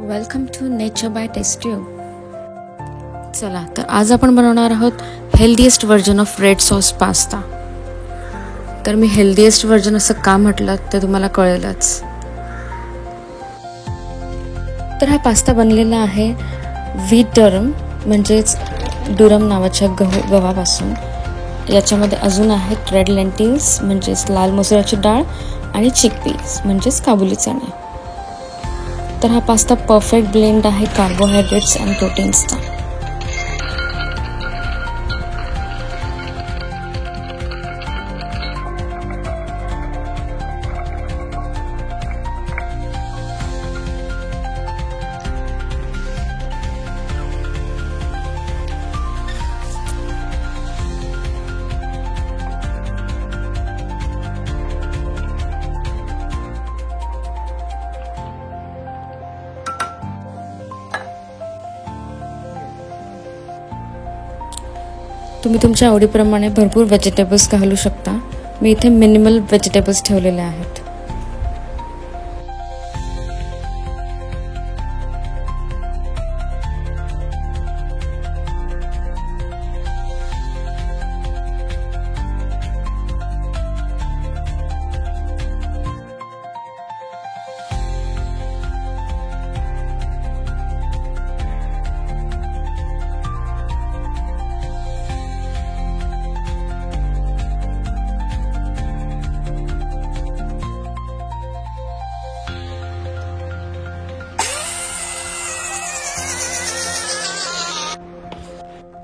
Welcome to Nature by Testtube. चला तर आज आपण बनवणार आहोत healthiest version of red sauce pasta. तर मी हेल्दीएस्ट व्हर्जन असं का म्हटलं ते तुम्हाला कळेलच. तर हा पास्ता बनलेला आहे व्हीट डरम म्हणजेच डुरम नावाच्या गव्हापासून. याच्यामध्ये अजून आहेत रेड लेंटिल्स म्हणजेच लाल मसुराची डाळ आणि चिकपीज म्हणजेच काबुली चणे. तर हा पास्ता परफेक्ट ब्लेंड आहे कार्बोहायड्रेट्स आणि प्रोटीन्सचा. तुम्ही तुमच्या आवडीप्रमाणे भरपूर व्हेजिटेबल्स घालू शकता. मी इथे मिनिमल व्हेजिटेबल्स ठेवलेले आहेत.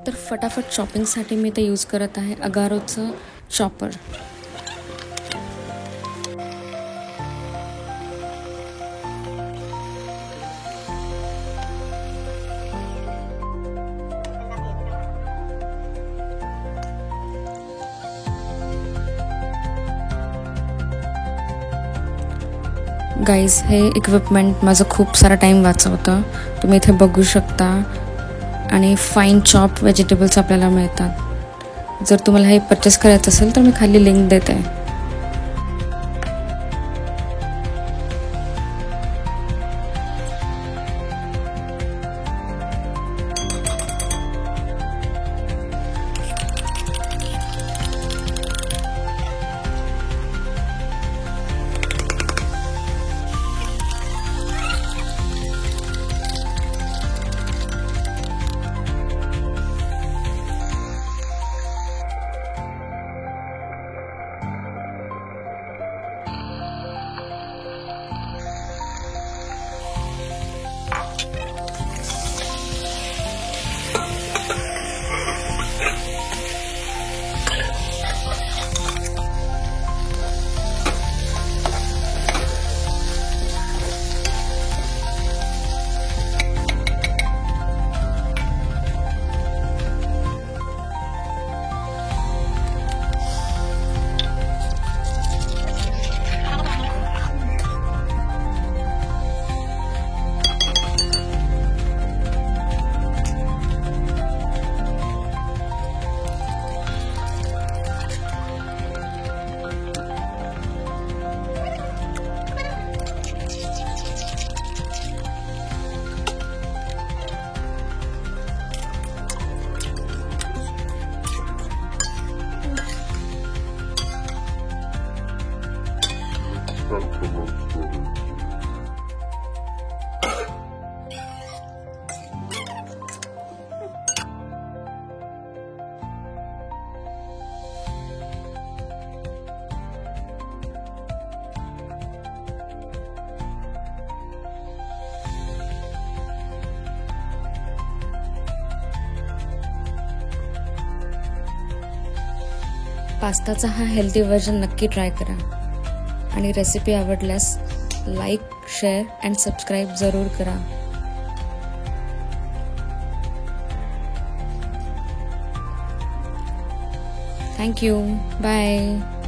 तर फटाफट चॉपिंगसाठी मी ते यूज करत आहे अगारोचं चॉपर. गाईज, हे इक्विपमेंट माझं खूप सारा टाईम वाचवतं. तुम्ही इथे बघू शकता. आणि फाईन चॉप व्हेजिटेबल्स आपल्याला मिळतात. जर तुम्हाला हे परचेस करायचं असेल तर मी खाली लिंक देते. पास्ताचा हा हेल्दी व्हर्जन नक्की ट्राय करा. आणि रेसिपी आवडल्यास लाईक, शेअर अँड सबस्क्राईब जरूर करा. थँक्यू. बाय.